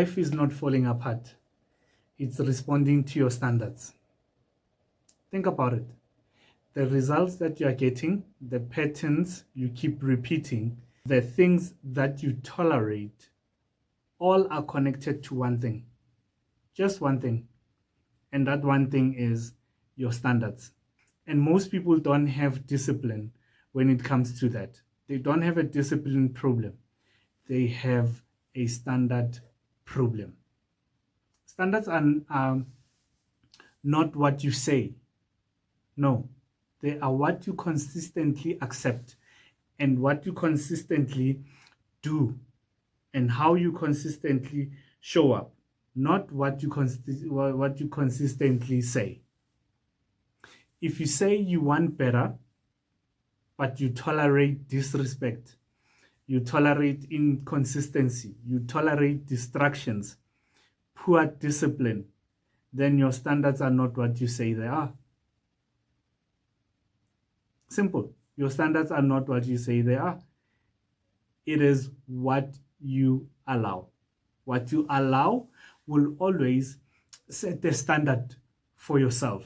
life is not falling apart. It's responding to your standards. Think about it. The results that you are getting, the patterns you keep repeating, the things that you tolerate, all are connected to one thing. Just one thing. And that one thing is your standards. And most people don't have discipline when it comes to that. They don't have a discipline problem. They have a standard problem. Standards are not what you say. No, they are what you consistently accept and what you consistently do and how you consistently show up, not what you consistently say. If you say you want better, but you tolerate disrespect, you tolerate inconsistency, you tolerate distractions, poor discipline, then your standards are not what you say they are. Simple. Your standards are not what you say they are. It is what you allow. What you allow will always set the standard for yourself.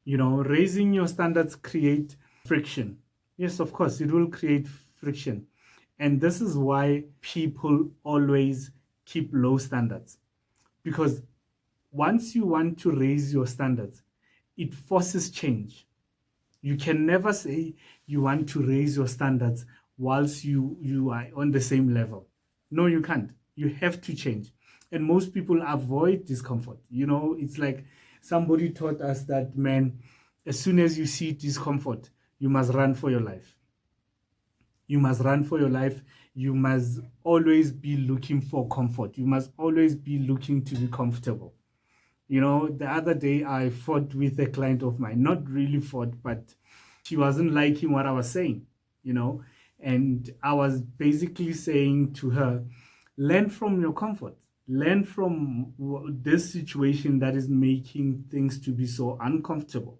You know, raising your standards create friction. Yes, of course, it will create friction. And this is why people always keep low standards. Because once you want to raise your standards, it forces change. You can never say you want to raise your standards whilst you are on the same level. No, you can't. You have to change. And most people avoid discomfort. You know, it's like somebody taught us that, man, as soon as you see discomfort, you must run for your life. You must run for your life. You must always be looking for comfort. You must always be looking to be comfortable. You know, the other day I fought with a client of mine, not really fought, but she wasn't liking what I was saying, you know, and I was basically saying to her, learn from your comfort, learn from this situation that is making things to be so uncomfortable.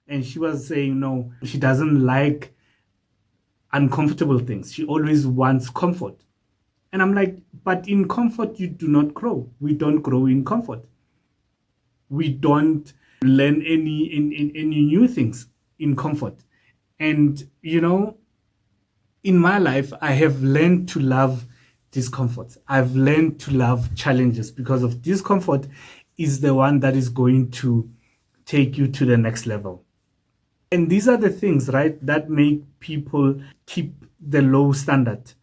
And she was saying, no, she doesn't like uncomfortable things. She always wants comfort. And I'm like, but in comfort, you do not grow. We don't grow in comfort. We don't learn any new things in comfort. And, you know, in my life, I have learned to love discomfort. I've learned to love challenges because of discomfort is the one that is going to take you to the next level. And these are the things, right, that make people keep the low standard.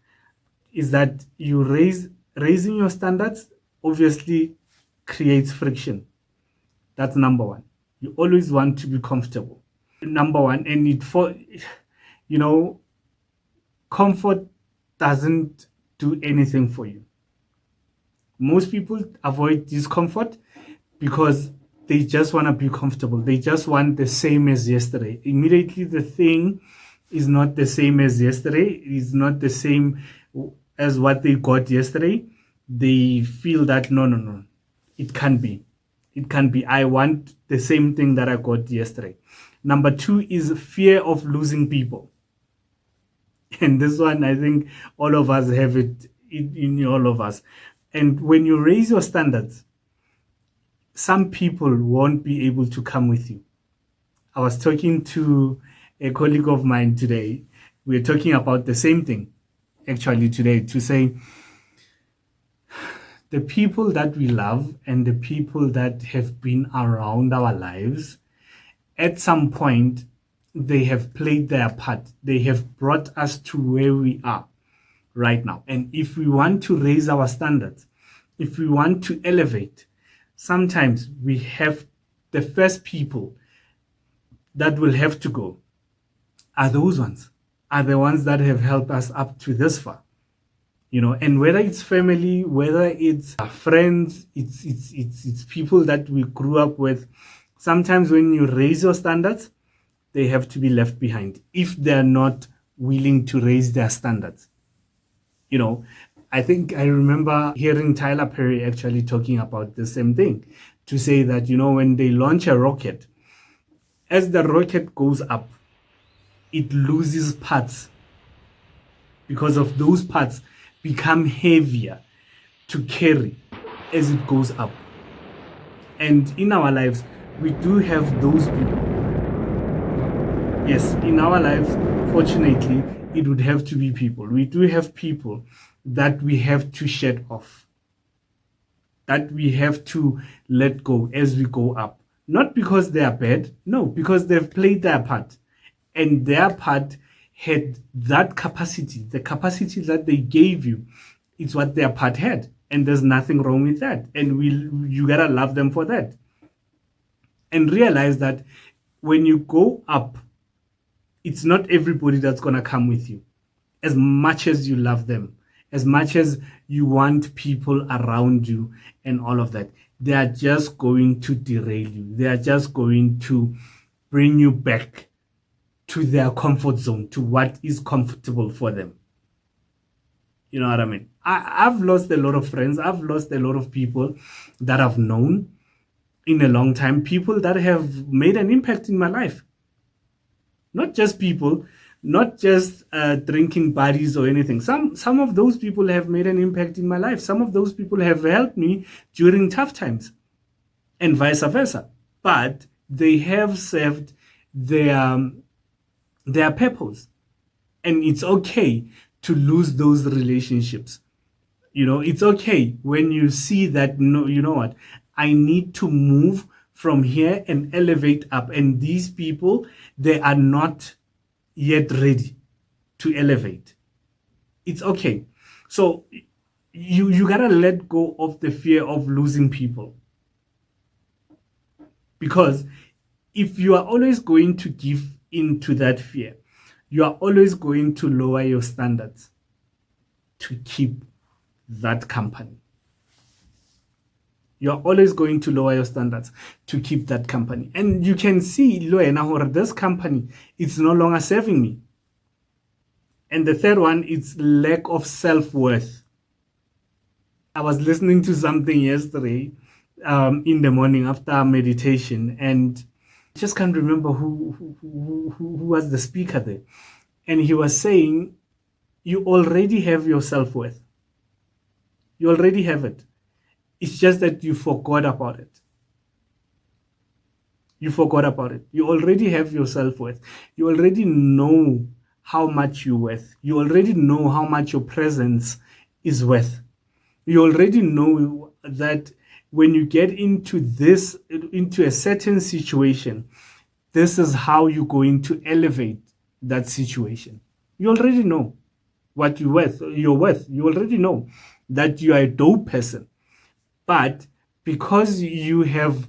Is that you raising your standards obviously creates friction. That's number one. You always want to be comfortable. Number one, and you know, comfort doesn't do anything for you. Most people avoid discomfort because they just want to be comfortable. They just want the same as yesterday. Immediately, the thing is not the same as yesterday. It's not the same as what they got yesterday. They feel that no, it can't be. It can be. I want the same thing that I got yesterday. Number two is fear of losing people. And this one, I think all of us have it in all of us. And when you raise your standards, some people won't be able to come with you. I was talking to a colleague of mine today. We were talking about the same thing actually today, to say the people that we love and the people that have been around our lives, at some point, they have played their part. They have brought us to where we are right now. And if we want to raise our standards, if we want to elevate, sometimes we have the first people that will have to go are those ones, are the ones that have helped us up to this far. You know, and whether it's family, whether it's friends, it's people that we grew up with. Sometimes when you raise your standards, they have to be left behind if they're not willing to raise their standards. You know, I think I remember hearing Tyler Perry actually talking about the same thing, to say that, you know, when they launch a rocket, as the rocket goes up, it loses parts because of those parts become heavier to carry as it goes up. And in our lives, we do have those people. Yes, in our lives, fortunately, it would have to be people. We do have people that we have to shed off, that we have to let go as we go up. Not because they are bad, no, because they've played their part. And their part had that capacity, the capacity that they gave you, it's what their part had. And there's nothing wrong with that. And you gotta love them for that. And realize that when you go up, it's not everybody that's gonna come with you. As much as you love them, as much as you want people around you and all of that, they are just going to derail you. They are just going to bring you back to their comfort zone, to what is comfortable for them. You know what I mean? I've lost a lot of friends. I've lost a lot of people that I've known in a long time, people that have made an impact in my life. Not just people, not just drinking buddies or anything. Some of those people have made an impact in my life. Some of those people have helped me during tough times and vice versa. But they have served their purpose. And it's okay to lose those relationships. You know, it's okay when you see that, no, you know what, I need to move from here and elevate up. And these people, they are not yet ready to elevate. It's okay. So you gotta let go of the fear of losing people. Because if you are always going to give into that fear, you are always going to lower your standards to keep that company. You're always going to lower your standards to keep that company. And you can see, this company, it's no longer serving me. And the third one is lack of self-worth. I was listening to something yesterday in the morning after meditation, and I just can't remember who was the speaker there. And he was saying, you already have your self-worth. You already have it. It's just that you forgot about it. You forgot about it. You already have your self-worth. You already know how much you're worth. You already know how much your presence is worth. You already know that when you get into a certain situation, this is how you're going to elevate that situation. You already know what you're worth. You already know that you are a dope person. But because you have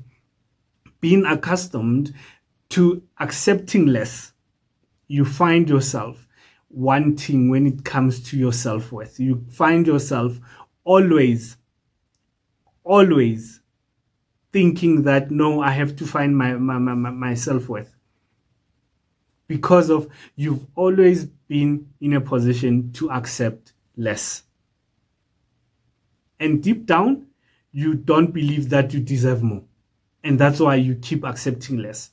been accustomed to accepting less, you find yourself wanting when it comes to your self-worth. You find yourself always thinking that, no, I have to find my self-worth. Because of you've always been in a position to accept less. And deep down, you don't believe that you deserve more. And that's why you keep accepting less.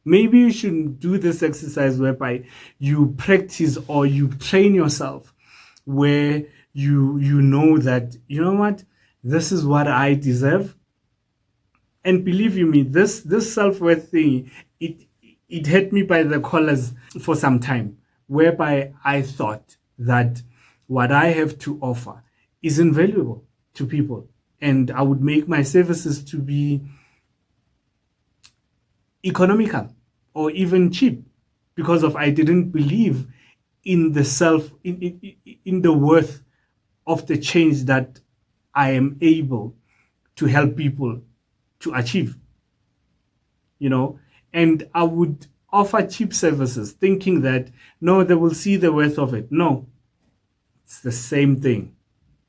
Maybe you should do this exercise whereby you practice or you train yourself where you know that, you know what, this is what I deserve. And believe you me, this self-worth thing, it hit me by the collars for some time, whereby I thought that what I have to offer is invaluable to people. And I would make my services to be economical or even cheap because of I didn't believe in the in the worth of the change that I am able to help people to achieve. You know, and I would offer cheap services thinking that, no, they will see the worth of it. No, it's the same thing.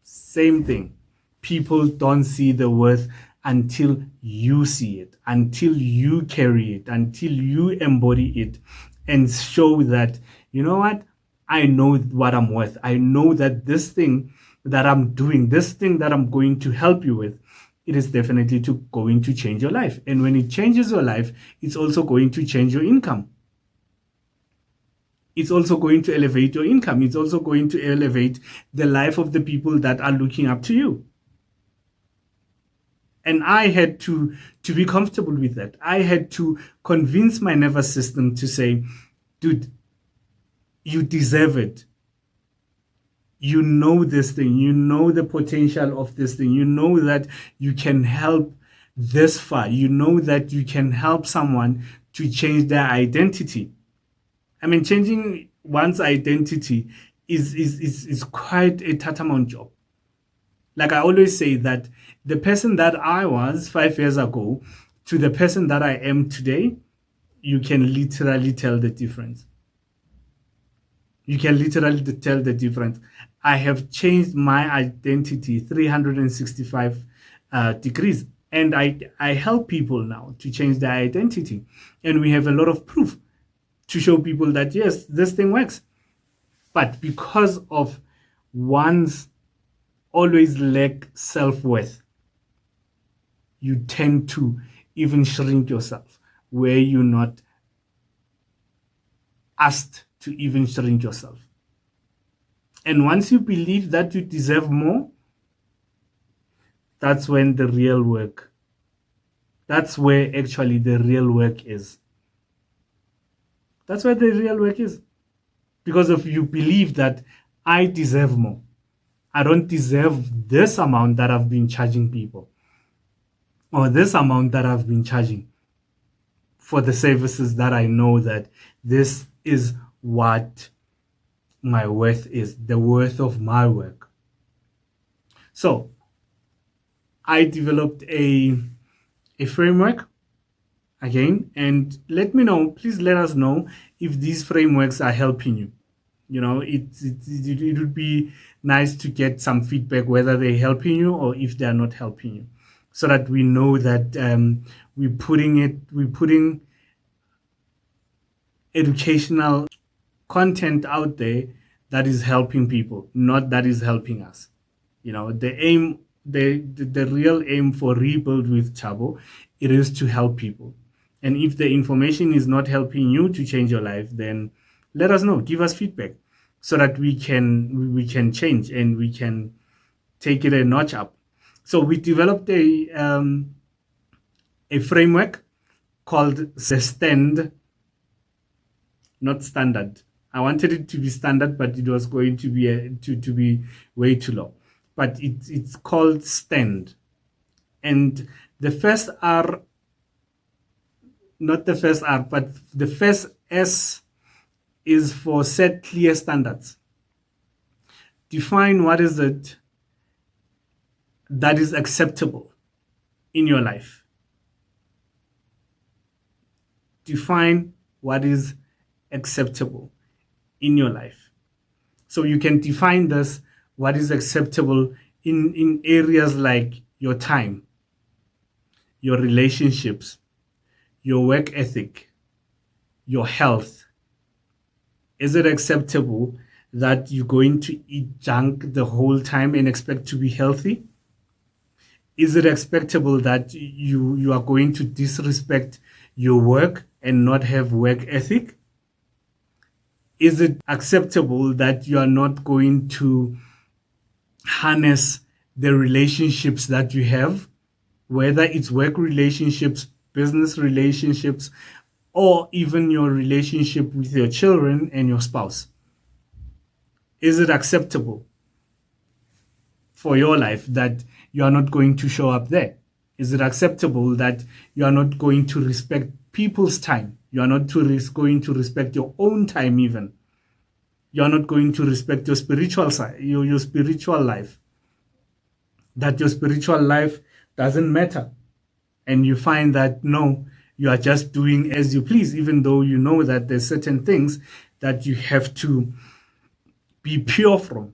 Same thing. People don't see the worth until you see it, until you carry it, until you embody it and show that, you know what, I know what I'm worth. I know that this thing that I'm doing, this thing that I'm going to help you with, it is definitely going to change your life. And when it changes your life, it's also going to change your income. It's also going to elevate your income. It's also going to elevate the life of the people that are looking up to you. And I had to be comfortable with that. I had to convince my nervous system to say, dude, you deserve it. You know this thing. You know the potential of this thing. You know that you can help this far. You know that you can help someone to change their identity. I mean, changing one's identity is quite a tantamount job. Like I always say that the person that I was 5 years ago to the person that I am today, you can literally tell the difference. You can literally tell the difference. I have changed my identity 365 degrees. And I help people now to change their identity. And we have a lot of proof to show people that, yes, this thing works. But because of one's always lack self-worth, you tend to even shrink yourself where you're not asked to even shrink yourself. And once you believe that you deserve more, that's when the real work, that's where actually the real work is. That's where the real work is. Because if you believe that I deserve more, I don't deserve this amount that I've been charging people, or this amount that I've been charging for the services that I know that this is what my worth is, the worth of my work. So I developed a framework again, and let me know, please let us know if these frameworks are helping you. You know, it would be nice to get some feedback whether they're helping you or if they're not helping you, so that we know that we're putting educational content out there that is helping people, not that is helping us. You know, the real aim for Rebuild with Chabo, it is to help people. And if the information is not helping you to change your life, then let us know, give us feedback, so that we can change and we can take it a notch up. So we developed a framework called the STAND, not standard. I wanted it to be standard, but it was going to be to be way too low. But it's called STAND, and the first R, not the first R, but the first S is for set clear standards. Define what is it that is acceptable in your life. Define what is acceptable in your life. So you can define this, what is acceptable in areas like your time, your relationships, your work ethic, your health. Is it acceptable that you're going to eat junk the whole time and expect to be healthy? Is it acceptable that you are going to disrespect your work and not have work ethic? Is it acceptable that you are not going to harness the relationships that you have, whether it's work relationships, business relationships, or even your relationship with your children and your spouse? Is it acceptable for your life that you are not going to show up there? Is it acceptable that you are not going to respect people's time? You are not going to respect your own time even. You are not going to respect your spiritual side, your spiritual life. That your spiritual life doesn't matter. And you find that, no, you are just doing as you please, even though you know that there's certain things that you have to be pure from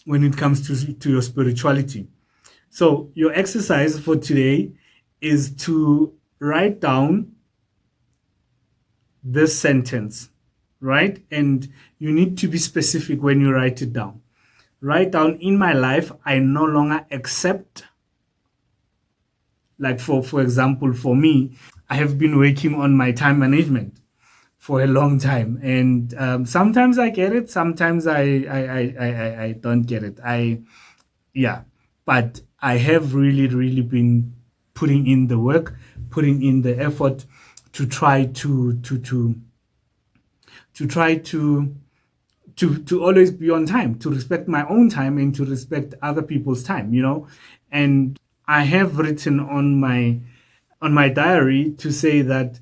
when it comes to your spirituality. So your exercise for today is to write down this sentence, right? And you need to be specific when you write it down. Write down, in my life, I no longer accept. Like for example, for me, I have been working on my time management for a long time, and sometimes I get it, sometimes I don't get it. Yeah, but I have really been putting in the work, putting in the effort to try to try to always be on time, to respect my own time and to respect other people's time, you know. And I have written on my diary to say that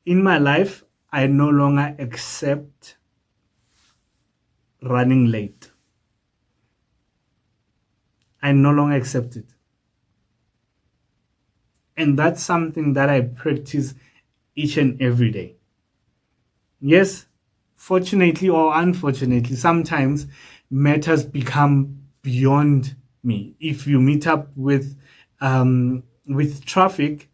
in my life I no longer accept running late. I no longer accept it. And that's something that I practice each and every day. Yes, fortunately or unfortunately, sometimes matters become beyond me. If you meet up with traffic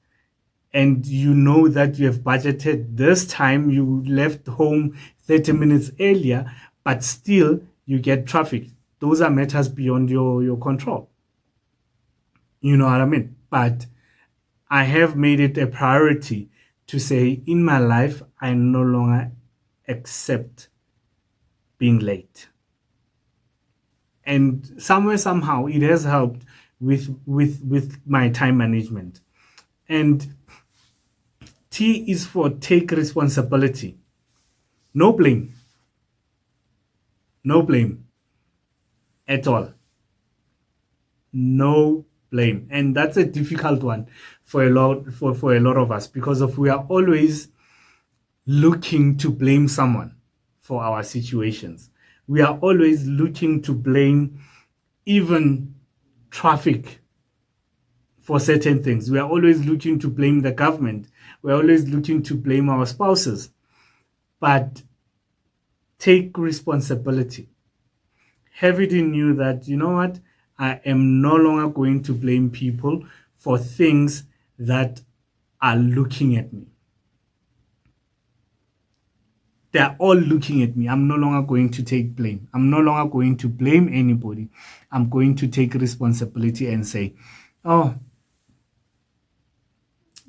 and you know that you have budgeted this time, you left home 30 minutes earlier, but still you get traffic. Those are matters beyond your control. You know what I mean? But I have made it a priority to say in my life, I no longer accept being late. And somewhere, somehow, it has helped with my time management. And T is for take responsibility. No blame. No blame at all. No blame. And that's a difficult one for a lot of us, because of we are always looking to blame someone for our situations. We are always looking to blame even traffic for certain things. We are always looking to blame the government. We're always looking to blame our spouses. But take responsibility. Have it in you that, you know what, I am no longer going to blame people for things that are looking at me. They're all looking at me. I'm no longer going to take blame. I'm no longer going to blame anybody. I'm going to take responsibility and say, oh,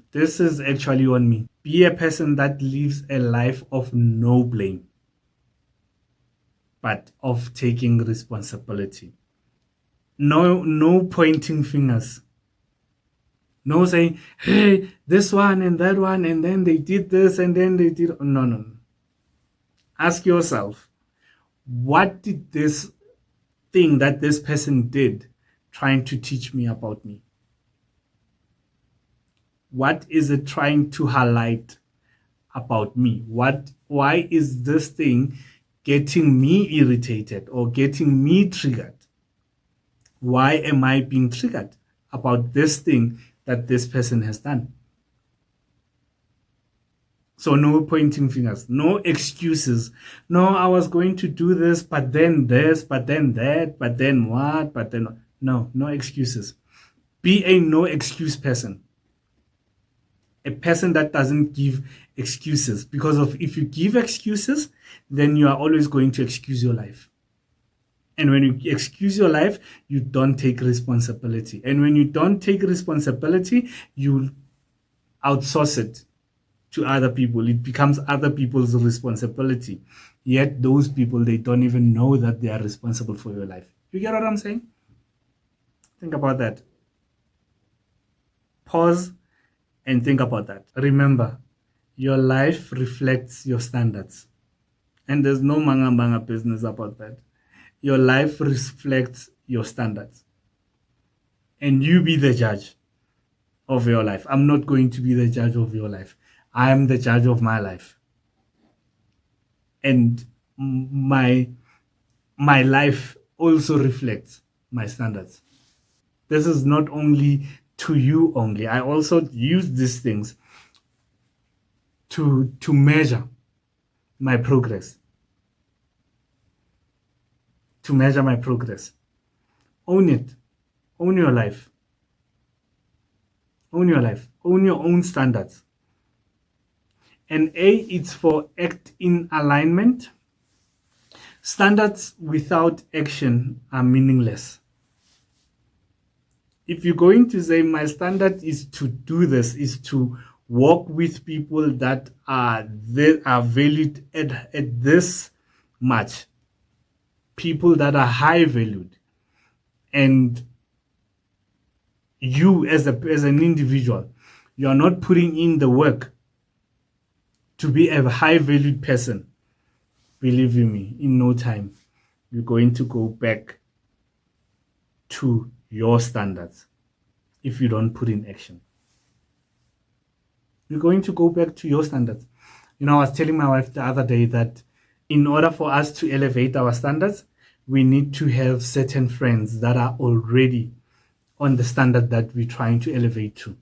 this is actually on me. Be a person that lives a life of no blame, but of taking responsibility. No pointing fingers. No saying, hey, this one and that one, and then they did this and then they did. No. Ask yourself, what did this thing that this person did trying to teach me about me? What is it trying to highlight about me? Why is this thing getting me irritated or getting me triggered? Why am I being triggered about this thing that this person has done? So no pointing fingers, no excuses. No, I was going to do this, but then this, but then that, but then what, but then no excuses. Be a no excuse person. A person that doesn't give excuses, because of if you give excuses, then you are always going to excuse your life. And when you excuse your life, you don't take responsibility. And when you don't take responsibility, you outsource it to other people. It becomes other people's responsibility. Yet those people, they don't even know that they are responsible for your life. You get what I'm saying? Think about that. Pause and think about that. Remember, your life reflects your standards. And there's no manga business about that. Your life reflects your standards. And you be the judge of your life. I'm not going to be the judge of your life. I am the judge of my life. And my life also reflects my standards. This is not only to you only. I also use these things to measure my progress. To measure my progress. Own it. Own your life. Own your life. Own your own standards. And A, it's for act in alignment. Standards without action are meaningless. If you're going to say my standard is to do this, is to Work with people that are valued at this much, people that are high valued, and you as an individual, you are not putting in the work to be a high valued person. Believe you me, in no time you're going to go back to your standards. If you don't put in action, you're going to go back to your standards. I was telling my wife the other day that in order for us to elevate our standards, we need to have certain friends that are already on the standard that we're trying to elevate to.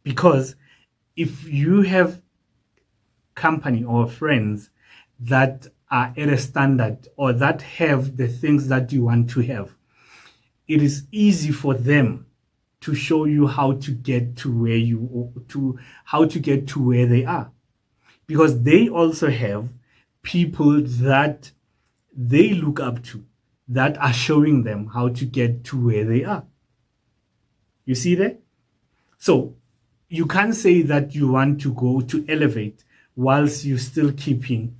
Because if you have company or friends that are at a standard or that have the things that you want to have, it is easy for them to show you how to get to where they are, because they also have people that they look up to that are showing them how to get to where they are. You see that? So you can't say that you want to go to elevate whilst you're still keeping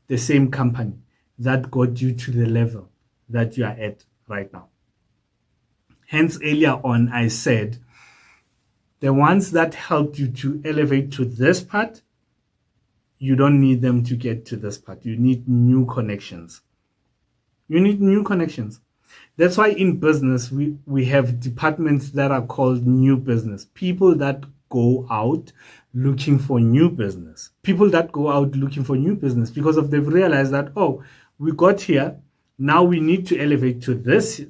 the same company that got you to the level that you are at right now. Hence, earlier on, I said the ones that helped you to elevate to this part, you don't need them to get to this part. You need new connections. You need new connections. That's why in business, we have departments that are called new business. People that go out looking for new business. People that go out looking for new business because they've realized that, oh, we got here. Now we need to elevate to this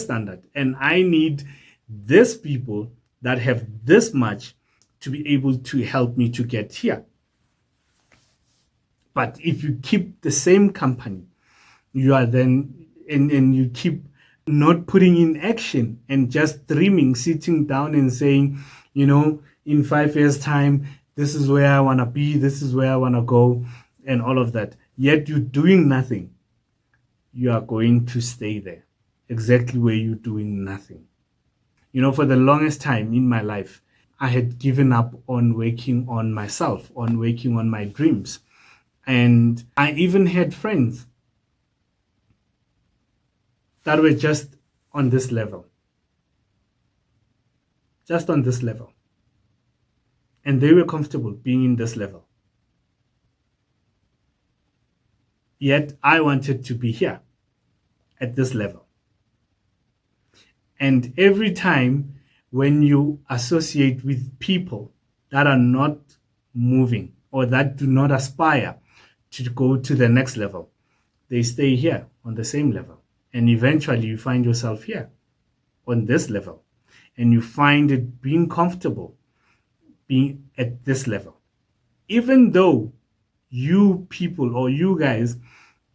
standard. And I need this people that have this much to be able to help me to get here. But if you keep the same company, you are then, and you keep not putting in action and just dreaming, sitting down and saying, in 5 years' time, this is where I want to be, this is where I want to go, and all of that. Yet you're doing nothing. You are going to stay there, exactly where you're doing nothing. For the longest time in my life, I had given up on working on myself, on working on my dreams. And I even had friends that were just on this level. Just on this level. And they were comfortable being in this level. Yet I wanted to be here at this level. And every time when you associate with people that are not moving or that do not aspire to go to the next level, they stay here on the same level. And eventually you find yourself here on this level. And you find it being comfortable being at this level. Even though you people or you guys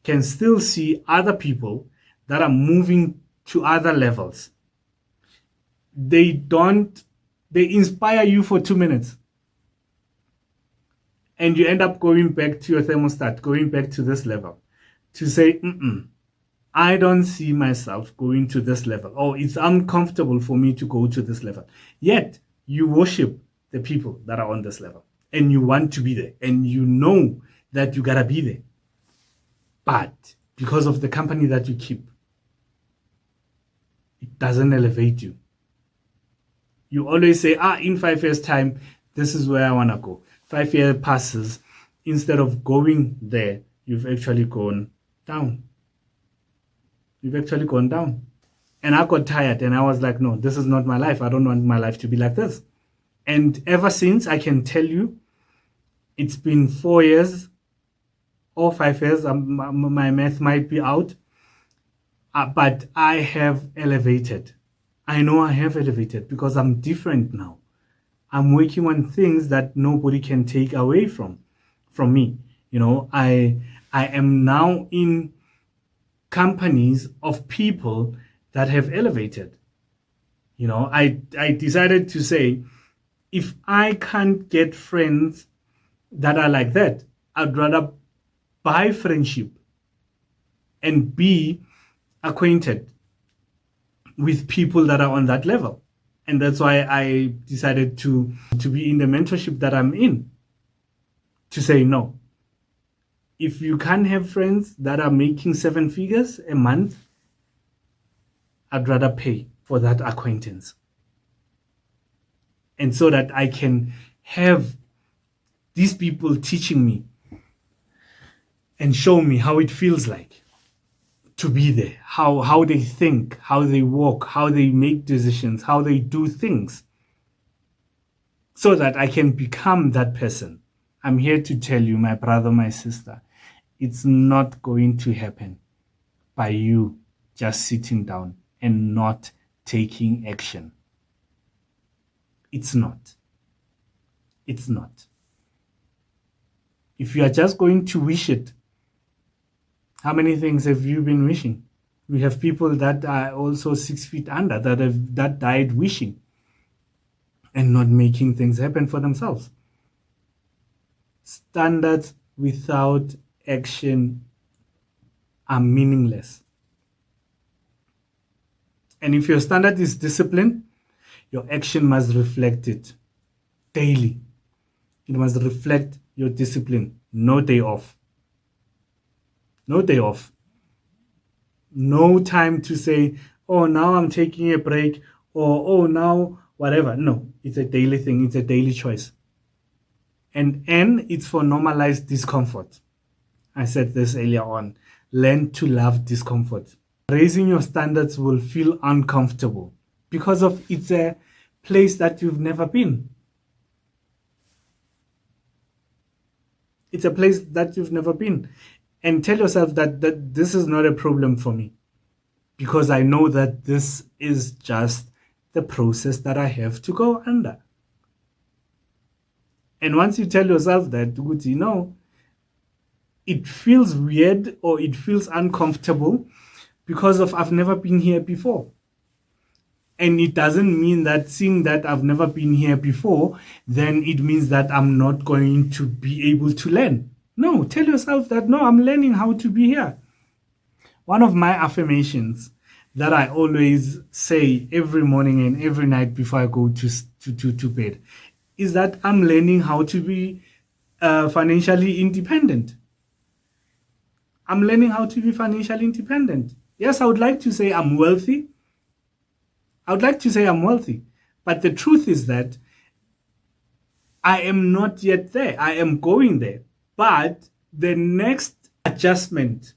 can still see other people that are moving to other levels. They inspire you for 2 minutes. And you end up going back to your thermostat, going back to this level to say, I don't see myself going to this level. Or it's uncomfortable for me to go to this level. Yet you worship the people that are on this level and you want to be there and you know that you gotta be there. But because of the company that you keep, it doesn't elevate you. You always say, in 5 years' time, this is where I want to go. 5 years passes. Instead of going there, you've actually gone down. You've actually gone down. And I got tired and I was like, no, this is not my life. I don't want my life to be like this. And ever since, I can tell you, it's been 4 years or 5 years. My math might be out. But I have elevated. I know I have elevated because I'm different now. I'm working on things that nobody can take away from me. I am now in companies of people that have elevated. I decided to say, if I can't get friends that are like that, I'd rather buy friendship and be acquainted with people that are on that level. And that's why I decided to be in the mentorship that I'm in, to say no. If you can't have friends that are making 7 figures a month, I'd rather pay for that acquaintance. And so that I can have these people teaching me and show me how it feels like to be there, how they think, how they walk, how they make decisions, how they do things, so that I can become that person. I'm here to tell you, my brother, my sister, it's not going to happen by you just sitting down and not taking action. It's not. It's not. If you are just going to wish it, how many things have you been wishing? We have people that are also 6 feet under that died wishing and not making things happen for themselves. Standards without action are meaningless. And if your standard is discipline, your action must reflect it daily. It must reflect your discipline. No day off. No day off. No time to say, oh, now I'm taking a break, or oh, now whatever. No, it's a daily thing. It's a daily choice. And N, it's for normalized discomfort. I said this earlier on. Learn to love discomfort. Raising your standards will feel uncomfortable because of it's a place that you've never been. It's a place that you've never been. And tell yourself that this is not a problem for me, because I know that this is just the process that I have to go under. And once you tell yourself that, you know, it feels weird or it feels uncomfortable because of I've never been here before. And it doesn't mean that seeing that I've never been here before, then it means that I'm not going to be able to learn. No, tell yourself that, no, I'm learning how to be here. One of my affirmations that I always say every morning and every night before I go to bed is that I'm learning how to be financially independent. I'm learning how to be financially independent. Yes, I would like to say I'm wealthy. But the truth is that I am not yet there. I am going there. But the next adjustment,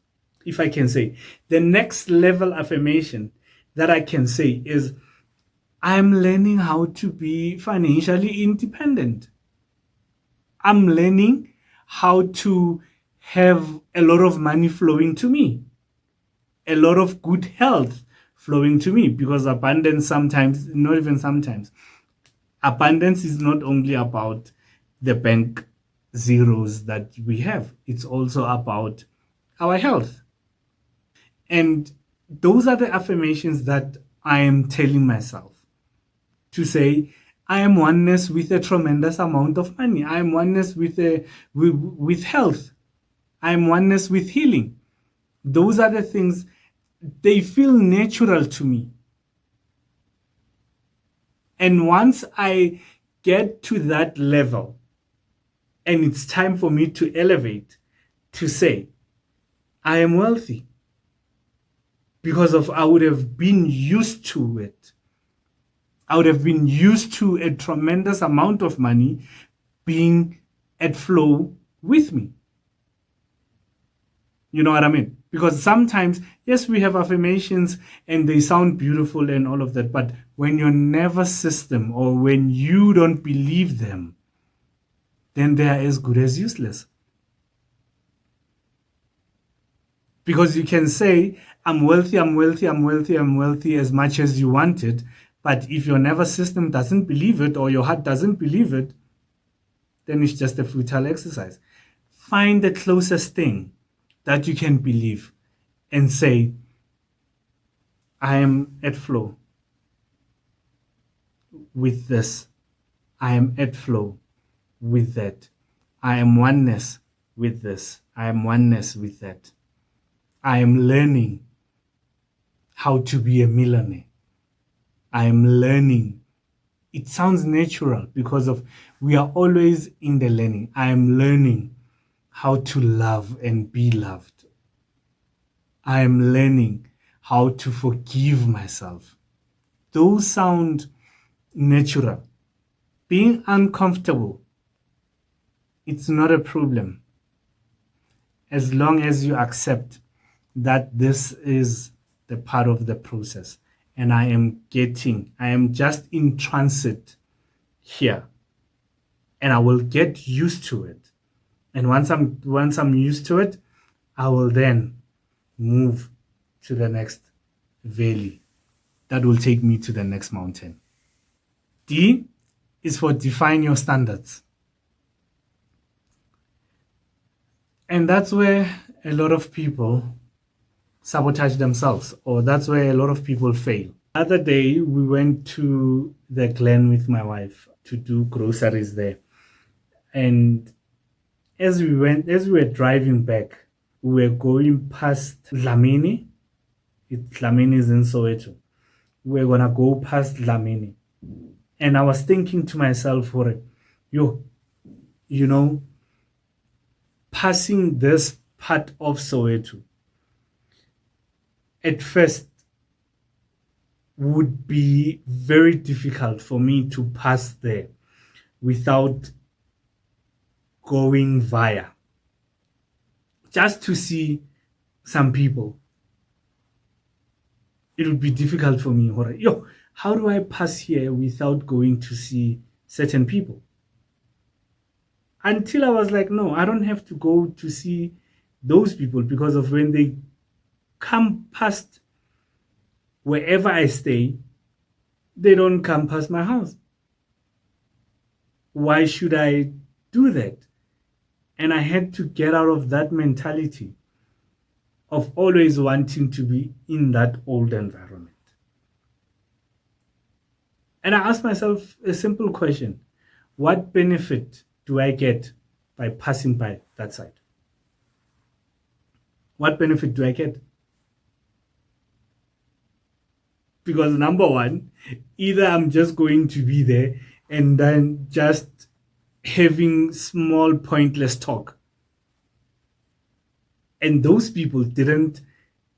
if I can say, the next level affirmation that I can say is I'm learning how to be financially independent. I'm learning how to have a lot of money flowing to me, a lot of good health flowing to me, because abundance sometimes, not even sometimes, abundance is not only about the bank zeros that we have, it's also about our health. And those are the affirmations that I am telling myself, to say I am oneness with a tremendous amount of money. I am oneness with health. I am oneness with healing. Those are the things, they feel natural to me. And once I get to that level, and it's time for me to elevate, to say, I am wealthy, because of I would have been used to it. I would have been used to a tremendous amount of money being at flow with me. You know what I mean? Because sometimes, yes, we have affirmations and they sound beautiful and all of that, but when your nervous system, or when you don't believe them, then they are as good as useless. Because you can say, I'm wealthy as much as you want it, but if your nervous system doesn't believe it, or your heart doesn't believe it, then it's just a futile exercise. Find the closest thing that you can believe and say, I am at flow with this. I am at flow with that. I am oneness with this. I am oneness with that. I am learning how to be a millionaire. I am learning It sounds natural because of we are always in the learning. I am learning how to love and be loved. I am learning how to forgive myself. Those sound natural. Being uncomfortable, it's not a problem as long as you accept that this is the part of the process and I am just in transit here and I will get used to it. And once I'm used to it, I will then move to the next valley that will take me to the next mountain. D is for define your standards. And that's where a lot of people sabotage themselves, or that's where a lot of people fail. The other day, we went to the Glen with my wife to do groceries there. And as we were driving back, we were going past Dlamini. Dlamini is in Soweto. We're going to go past Dlamini. And I was thinking to myself, passing this part of Soweto at first would be very difficult for me to pass there without going via, just to see some people. It would be difficult for me. How do I pass here without going to see certain people? Until I was like, no, I don't have to go to see those people, because of when they come past wherever I stay, they don't come past my house. Why should I do that? And I had to get out of that mentality of always wanting to be in that old environment. And I asked myself a simple question: what benefit do I get by passing by that side? What benefit do I get? Because number one, either I'm just going to be there and then just having small pointless talk. And those people didn't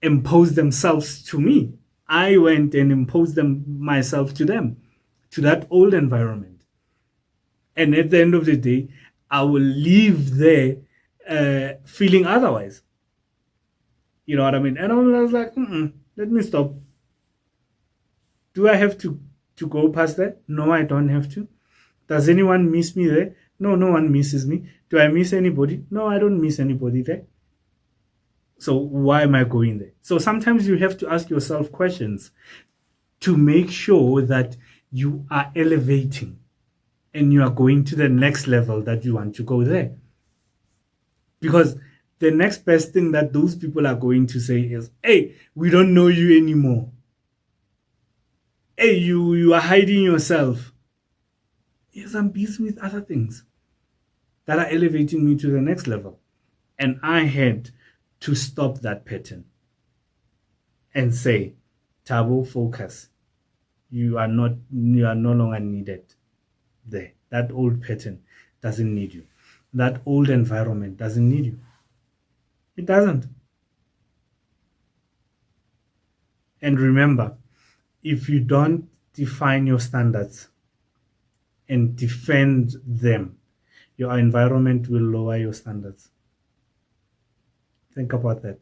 impose themselves to me. I went and imposed myself to them, to that old environment. And at the end of the day, I will leave there feeling otherwise. You know what I mean? And I was like, let me stop. Do I have to go past there? No, I don't have to. Does anyone miss me there? No, no one misses me. Do I miss anybody? No, I don't miss anybody there. So why am I going there? So sometimes you have to ask yourself questions to make sure that you are elevating and you are going to the next level that you want to go there. Because the next best thing that those people are going to say is, hey, we don't know you anymore. Hey, you are hiding yourself. Yes, I'm busy with other things that are elevating me to the next level. And I had to stop that pattern and say, Thabo, focus. You are no longer needed there. That old pattern doesn't need you. That old environment doesn't need you. It doesn't. And remember, if you don't define your standards and defend them, your environment will lower your standards. Think about that.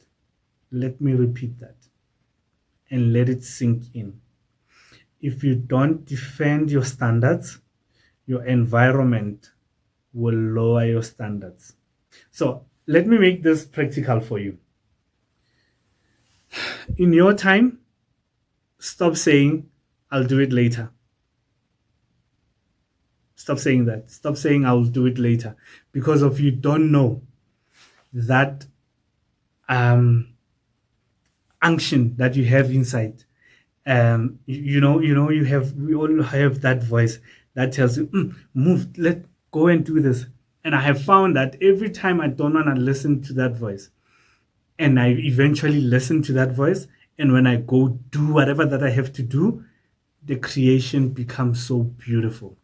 Let me repeat that and let it sink in. If you don't defend your standards, your environment will lower your standards. So let me make this practical for you. In your time, stop saying, I'll do it later. Stop saying that. Stop saying, I'll do it later. Because if you don't know that unction that you have inside, we all have that voice that tells you, move, let go and do this. And I have found that every time I don't want to listen to that voice, and I eventually listen to that voice, and when I go do whatever that I have to do, the creation becomes so beautiful.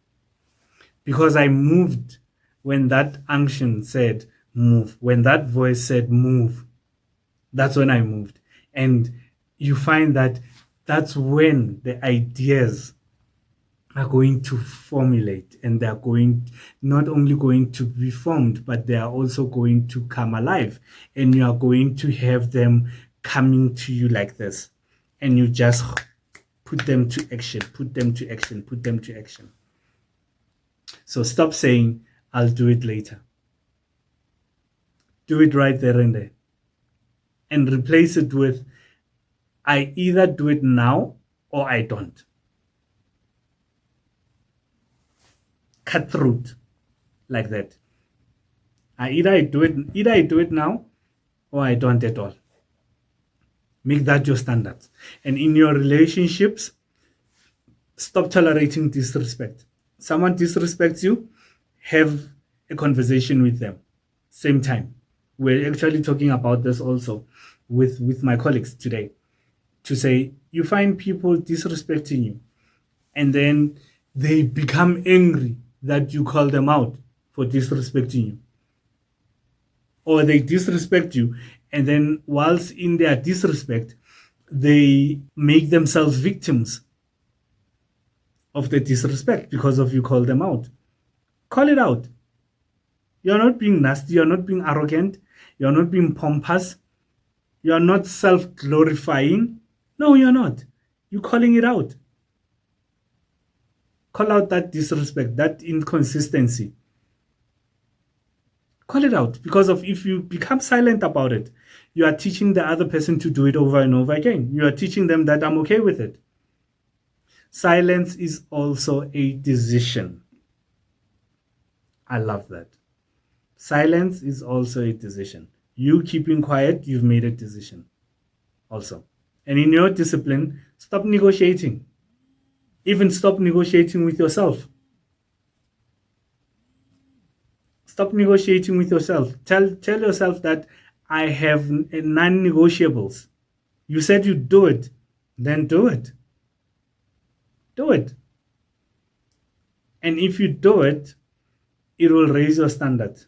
Because I moved when that unction said move, when that voice said move, that's when I moved. And you find that that's when the ideas are going to formulate, and they're going not only going to be formed, but they are also going to come alive, and you are going to have them coming to you like this, and you just put them to action, put them to action, put them to action. So stop saying, I'll do it later. Do it right there and there. And replace it with, I either do it now or I don't. Cutthroat like that. Either I do it now or I don't at all. Make that your standard. And in your relationships, stop tolerating disrespect. Someone disrespects you, have a conversation with them. Same time. We're actually talking about this also with my colleagues today. To say, you find people disrespecting you, and then they become angry that you call them out for disrespecting you. Or they disrespect you, and then whilst in their disrespect, they make themselves victims of the disrespect because of you call them out. Call it out. You're not being nasty, you're not being arrogant, you're not being pompous, you're not self-glorifying. No, you're not. You're calling it out. Call out that disrespect, that inconsistency. Call it out, because if you become silent about it, you are teaching the other person to do it over and over again. You are teaching them that I'm okay with it. Silence is also a decision. I love that. Silence is also a decision. You keeping quiet, you've made a decision also. And in your discipline, stop negotiating. Even stop negotiating with yourself. Stop negotiating with yourself. Tell yourself that I have non-negotiables. You said you'd do it, then do it. Do it. And if you do it, it will raise your standards.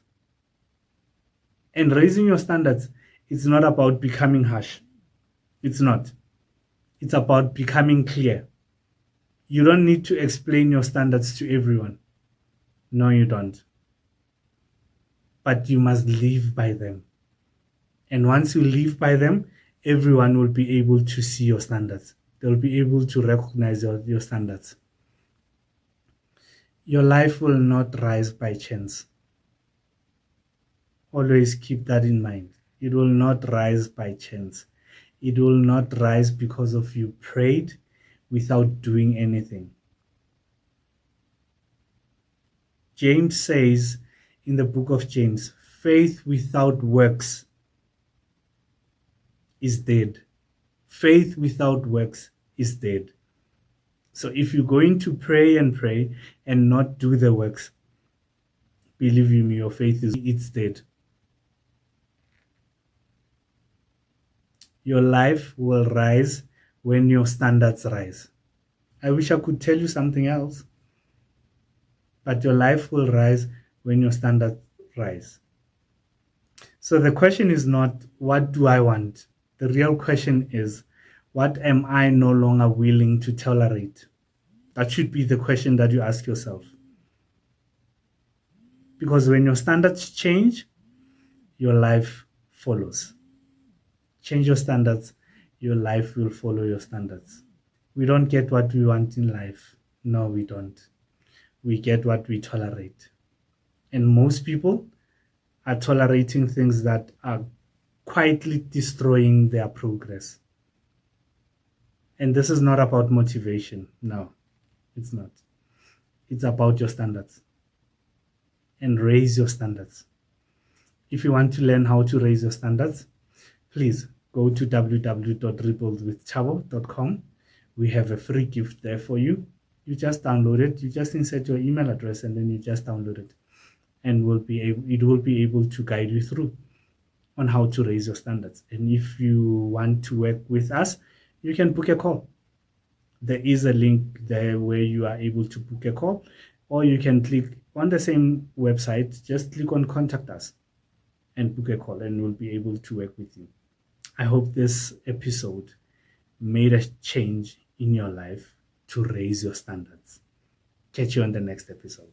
And raising your standards, it's not about becoming harsh. It's not. It's about becoming clear. You don't need to explain your standards to everyone. No, you don't. But you must live by them. And once you live by them, everyone will be able to see your standards. They'll be able to recognize your standards. Your life will not rise by chance. Always keep that in mind. It will not rise by chance. It will not rise because of you prayed without doing anything. James says in the book of James, faith without works is dead. Faith without works is dead. So if you're going to pray and not do the works, believe me, your faith it's dead. Your life will rise when your standards rise. I wish I could tell you something else, but your life will rise when your standards rise. So the question is not, what do I want? The real question is, what am I no longer willing to tolerate? That should be the question that you ask yourself. Because when your standards change, your life follows. Change your standards, your life will follow your standards. We don't get what we want in life. No, we don't. We get what we tolerate. And most people are tolerating things that are quietly destroying their progress. And this is not about motivation. No, it's not. It's about your standards. And raise your standards. If you want to learn how to raise your standards, please go to www.rebuildwiththabo.com. We have a free gift there for you. You just download it. You just insert your email address and then you just download it. And it will be able to guide you through on how to raise your standards. And if you want to work with us, you can book a call. there is a link there where you are able to book a call, or you can click on the same website, just click on contact us and book a call, and we'll be able to work with you. I hope this episode made a change in your life to raise your standards. Catch you on the next episode.